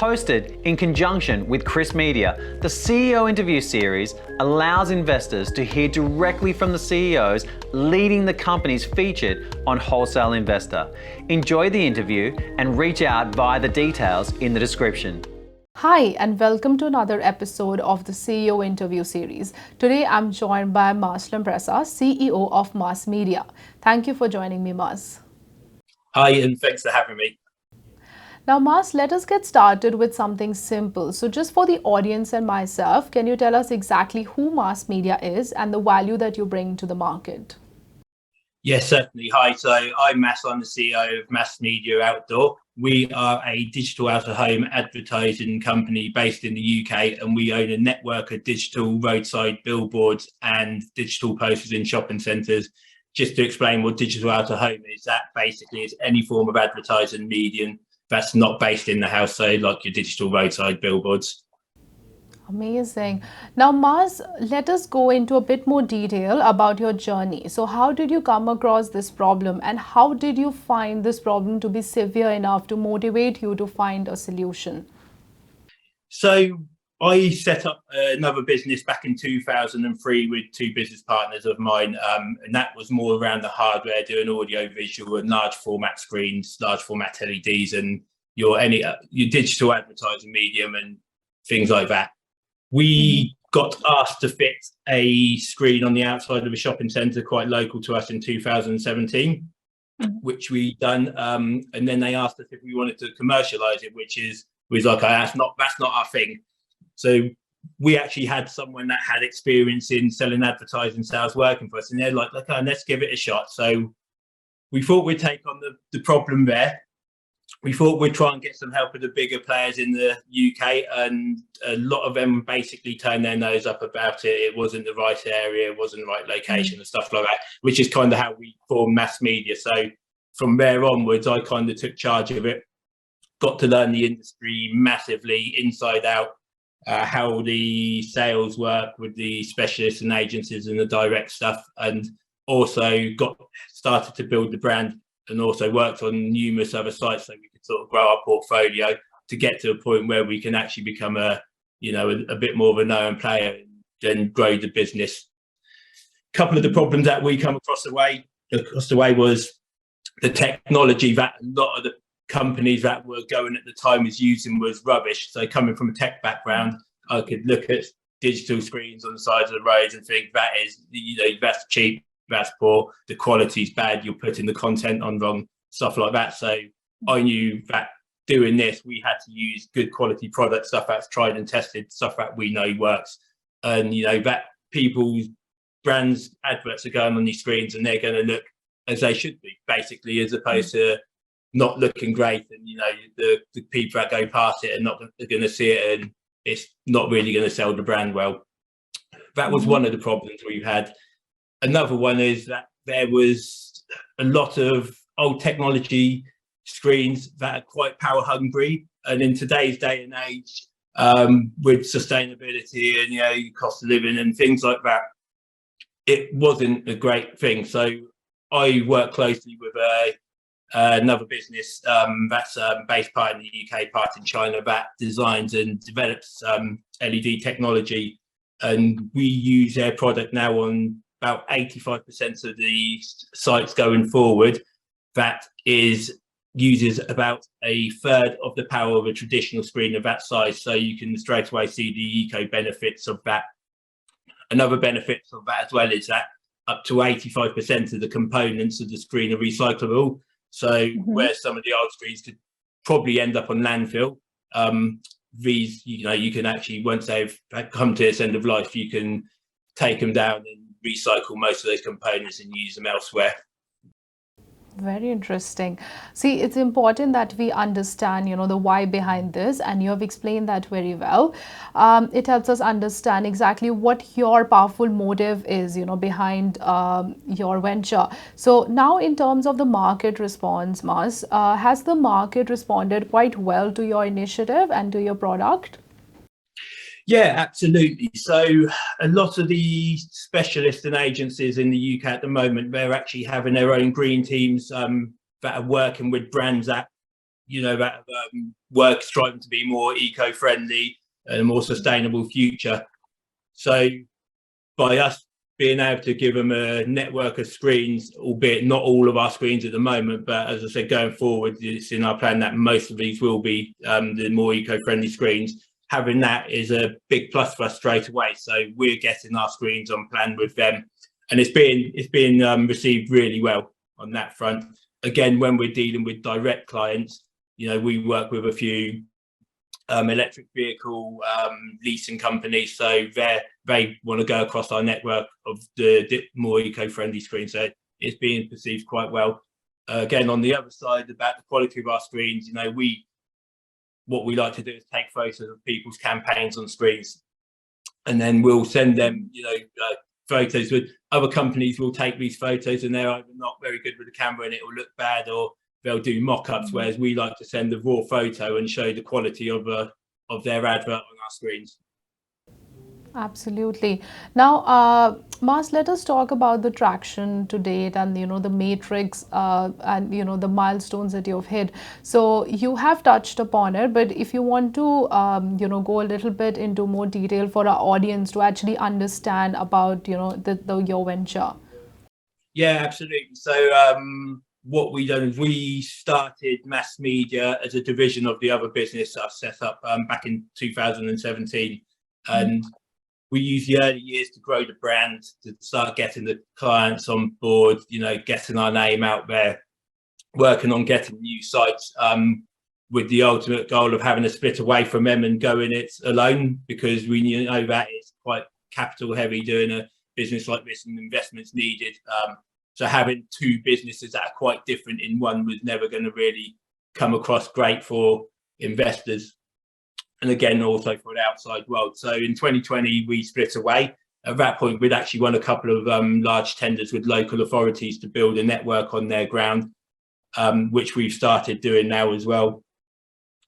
Hosted in conjunction with Chris Media, the CEO interview series allows investors to hear directly from the CEOs leading the companies featured on Wholesale Investor. Enjoy the interview and reach out via the details in the description. Hi, and welcome to another episode of the CEO interview series. Today I'm joined by Mass Lambresa, CEO of Mass Media. Thank you for joining me, Mass. Hi, and thanks for having me. Now, Mass, let us get started with something simple. So just for the audience and myself, can you tell us exactly who Mass Media is and the value that you bring to the market? Yes, certainly. Hi, so I'm Mass. I'm the CEO of Mass Media Outdoor. We are a digital out-of-home advertising company based in the UK, and we own a network of digital roadside billboards and digital posters in shopping centres. Just to explain what digital out-of-home is, that basically is any form of advertising medium that's not based in the house, so like your digital roadside billboards. Amazing. Now, Mass, let us go into a bit more detail about your journey. So how did you come across this problem, and how did you find this problem to be severe enough to motivate you to find a solution? So I set up another business back in 2003 with two business partners of mine, and that was more around the hardware, doing audio, visual, and large format screens, large format LEDs, and your digital advertising medium and things like that. We got asked to fit a screen on the outside of a shopping centre quite local to us in 2017, which we done, and then they asked us if we wanted to commercialise it, which was like, that's not our thing. So we actually had someone that had experience in selling advertising sales working for us, and they're like, okay, let's give it a shot. So we thought we'd take on the problem there. We thought we'd try and get some help with the bigger players in the UK, and a lot of them basically turned their nose up about it. It wasn't the right area, it wasn't the right location and stuff like that, which is kind of how we formed Mass Media. So from there onwards, I kind of took charge of it, got to learn the industry massively inside out, how the sales work with the specialists and agencies and the direct stuff, and also started to build the brand, and also worked on numerous other sites so we could sort of grow our portfolio to get to a point where we can actually become a bit more of a known player and grow the business. A couple of the problems that we come across the way was the technology that a lot of the companies that were going at the time was using was rubbish. So coming from a tech background, I could look at digital screens on the sides of the roads and think that's cheap, that's poor, the quality's bad, you're putting the content on wrong, stuff like that. So I knew that doing this, we had to use good quality product, stuff that's tried and tested, stuff that we know works. And that people's brands adverts are going on these screens and they're going to look as they should be, basically, as opposed to not looking great, and the people that go past it are not going to see it, and it's not really going to sell the brand well. That was one of the problems we've had. Another one is that there was a lot of old technology screens that are quite power hungry, and in today's day and age, with sustainability and cost of living and things like that, it wasn't a great thing. So I work closely with another business that's based part in the UK, part in China, that designs and develops LED technology, and we use their product now on about 85% of the sites going forward. That uses about a third of the power of a traditional screen of that size, so you can straight away see the eco benefits of that. Another benefit of that as well is that up to 85% of the components of the screen are recyclable. So where some of the old screens could probably end up on landfill, these, you can actually, once they've come to its end of life, you can take them down and recycle most of those components and use them elsewhere. Very interesting. See, it's important that we understand, the why behind this, and you have explained that very well. It helps us understand exactly what your powerful motive is, behind your venture. So now, in terms of the market response, Mas, has the market responded quite well to your initiative and to your product? Yeah, absolutely. So a lot of the specialists and agencies in the UK at the moment, they're actually having their own green teams that are working with brands that that work striving to be more eco-friendly and a more sustainable future. So by us being able to give them a network of screens, albeit not all of our screens at the moment, but as I said, going forward, it's in our plan that most of these will be the more eco-friendly screens. Having that is a big plus for us straight away. So we're getting our screens on plan with them, and it's been received really well on that front. Again, when we're dealing with direct clients, we work with a few electric vehicle leasing companies, so they want to go across our network of the more eco-friendly screens. So it's being perceived quite well. Again, on the other side, about the quality of our screens, what we like to do is take photos of people's campaigns on screens, and then we'll send them photos. With other companies will take these photos and they're either not very good with the camera and it will look bad, or they'll do mock-ups, whereas we like to send a raw photo and show the quality of their advert on our screens. Absolutely. Now, Mas, let us talk about the traction to date and the matrix and the milestones that you've hit. So you have touched upon it, but if you want to go a little bit into more detail for our audience to actually understand about your venture. Yeah, absolutely. So what we done is we started Mass Media as a division of the other business I've set up back in 2017, and we used the early years to grow the brand, to start getting the clients on board, getting our name out there, working on getting new sites, with the ultimate goal of having to split away from them and going it alone, because we know that it's quite capital heavy doing a business like this, and investments needed. So having two businesses that are quite different in one was never going to really come across great for investors, and again also for the outside world. So in 2020 we split away. At that point we'd actually won a couple of large tenders with local authorities to build a network on their ground, which we've started doing now as well.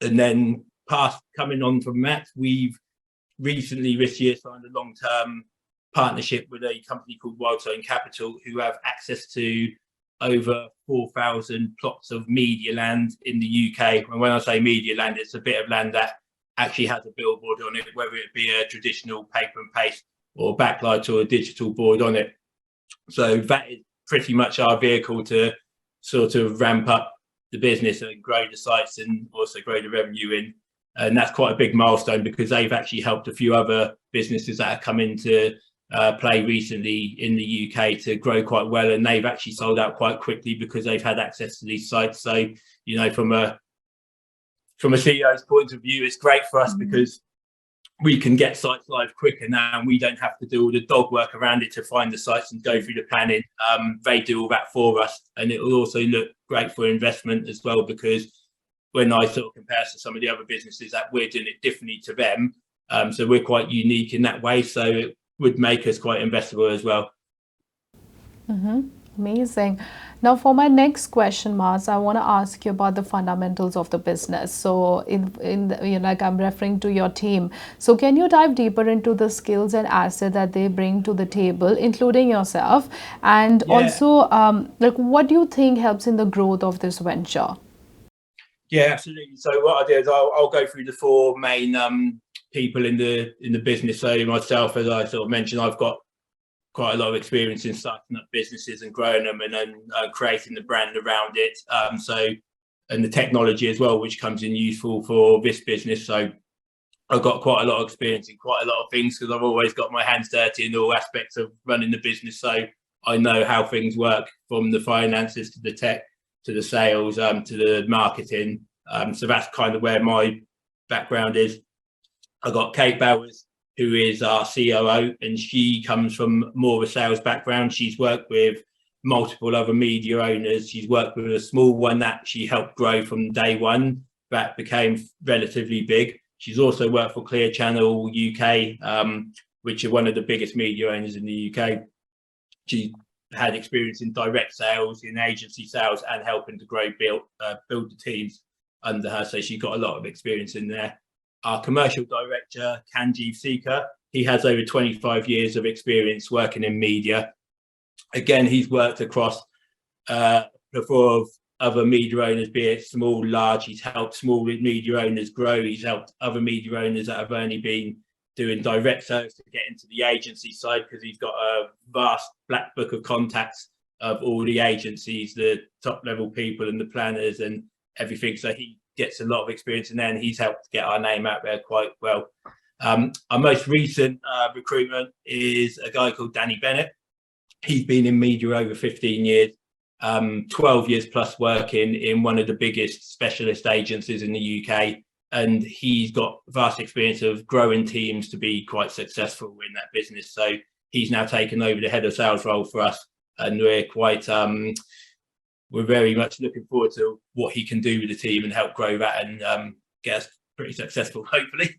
And then coming on from that, we've recently this year signed a long-term partnership with a company called Wholesale Capital, who have access to over 4,000 plots of media land in the UK. And when I say media land, it's a bit of land that actually has a billboard on it, whether it be a traditional paper and paste or backlight or a digital board on it. So that is pretty much our vehicle to sort of ramp up the business and grow the sites and also grow the revenue in. And that's quite a big milestone, because they've actually helped a few other businesses that have come into play recently in the UK to grow quite well, and they've actually sold out quite quickly because they've had access to these sites. So from a CEO's point of view, it's great for us because we can get sites live quicker now, and we don't have to do all the dog work around it to find the sites and go through the planning. They do all that for us, and it will also look great for investment as well, because when I sort of compare to some of the other businesses, that we're doing it differently to them, so we're quite unique in that way. So it would make us quite investable as well. Amazing. Now, for my next question, Mas, I want to ask you about the fundamentals of the business. So, like I'm referring to your team. So, can you dive deeper into the skills and assets that they bring to the table, including yourself, and also, like, what do you think helps in the growth of this venture? Yeah, absolutely. So, what I do is I'll go through the four main people in the business. So, myself, as I sort of mentioned, I've got quite a lot of experience in starting up businesses and growing them, and then creating the brand around it. And the technology as well, which comes in useful for this business. So I've got quite a lot of experience in quite a lot of things, because I've always got my hands dirty in all aspects of running the business. So I know how things work, from the finances to the tech to the sales to the marketing. So that's kind of where my background is. I've got Kate Bowers, who is our COO, and she comes from more of a sales background. She's worked with multiple other media owners. She's worked with a small one that she helped grow from day one, that became relatively big. She's also worked for Clear Channel UK, which are one of the biggest media owners in the UK. She had experience in direct sales, in agency sales, and helping to build the teams under her. So she got a lot of experience in there. Our commercial director, Kanjeev Seekar, he has over 25 years of experience working in media. Again, he's worked across a plethora of other media owners, be it small, large. He's helped small media owners grow. He's helped other media owners that have only been doing direct sales to get into the agency side, because he's got a vast black book of contacts of all the agencies, the top level people and the planners and everything. So he gets a lot of experience in there, and he's helped get our name out there quite well. Our most recent recruitment is a guy called Danny Bennett. He's been in media over 15 years, 12 years plus working in one of the biggest specialist agencies in the UK. And he's got vast experience of growing teams to be quite successful in that business. So he's now taken over the head of sales role for us, and we're very much looking forward to what he can do with the team and help grow that and get us pretty successful, hopefully.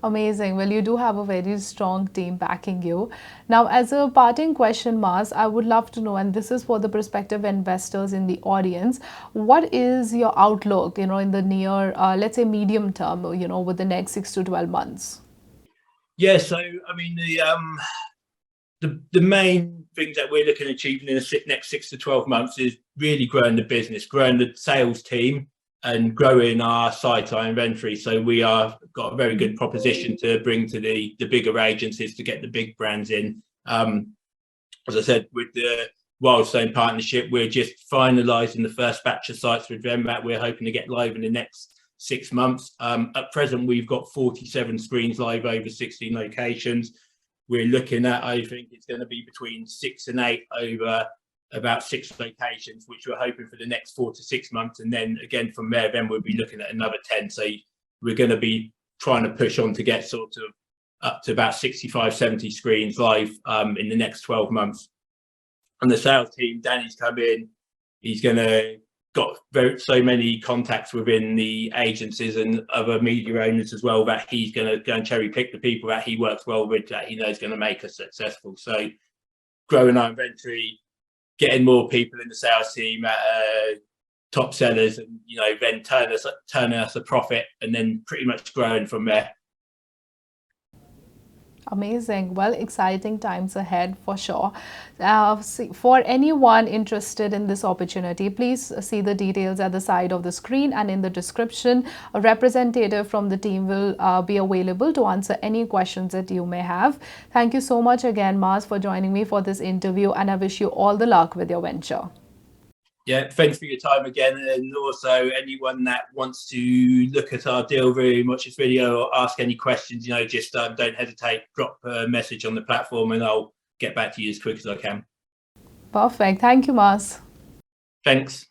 Amazing. Well, you do have a very strong team backing you. Now, as a parting question, Mas, I would love to know, and this is for the prospective investors in the audience, what is your outlook, in the near, let's say medium term, with the next 6 to 12 months? Yeah, so, I mean, the main things that we're looking at achieving in the next 6 to 12 months is really growing the business, growing the sales team, and growing our site, our inventory. So we are got a very good proposition to bring to the bigger agencies to get the big brands in. As I said, with the Milestones partnership, we're just finalising the first batch of sites with them that we're hoping to get live in the next 6 months. At present, we've got 47 screens live over 16 locations. We're looking at, I think it's going to be between 6 and 8 over about 6 locations, which we're hoping for the next 4 to 6 months. And then again, from there, then we'll be looking at another 10. So we're going to be trying to push on to get sort of up to about 65, 70 screens live in the next 12 months. And the sales team, Danny's come in, he's going to got so many contacts within the agencies and other media owners as well, that he's going to go and cherry pick the people that he works well with, that he knows is going to make us successful. So growing our inventory, getting more people in the sales team, top sellers, and then turning us a profit, and then pretty much growing from there. Amazing. Well, exciting times ahead for sure. For anyone interested in this opportunity, please see the details at the side of the screen and in the description. A representative from the team will be available to answer any questions that you may have. Thank you so much again, Mas, for joining me for this interview, and I wish you all the luck with your venture. Yeah, thanks for your time again. And also anyone that wants to look at our deal room, watch this video, or ask any questions, just don't hesitate, drop a message on the platform and I'll get back to you as quick as I can. Perfect. Thank you, Mas. Thanks.